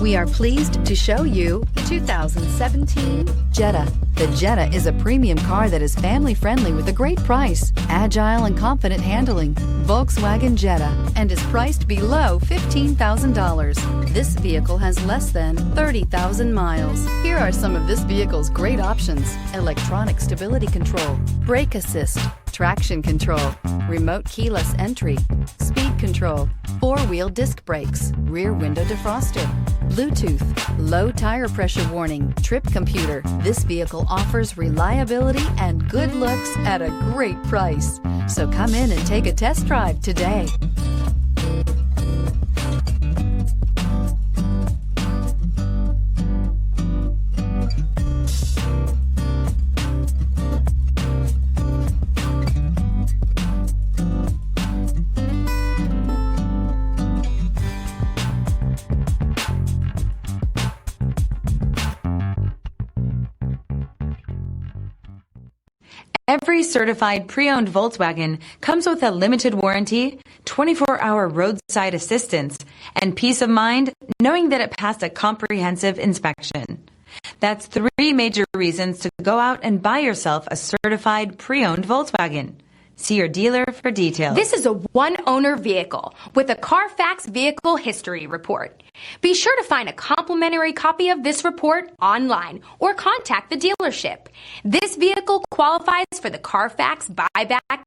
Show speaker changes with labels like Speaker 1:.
Speaker 1: We are pleased to show you the 2017 Jetta. The Jetta is a premium car that is family-friendly with a great price, agile and confident handling. Volkswagen Jetta, and is priced below $15,000. This vehicle has less than 30,000 miles. Here are some of this vehicle's great options: electronic stability control, brake assist, traction control, remote keyless entry, speed control, four-wheel disc brakes, rear window defroster, Bluetooth, low tire pressure warning, trip computer. This vehicle offers reliability and good looks at a great price. So come in and take a test drive today.
Speaker 2: Every certified pre-owned Volkswagen comes with a limited warranty, 24-hour roadside assistance, and peace of mind knowing that it passed a comprehensive inspection. That's 3 major reasons to go out and buy yourself a certified pre-owned Volkswagen. See your dealer for details.
Speaker 3: This is a one-owner vehicle with a CARFAX Vehicle History Report. Be sure to find a complimentary copy of this report online or contact the dealership. This vehicle qualifies for the CARFAX Buyback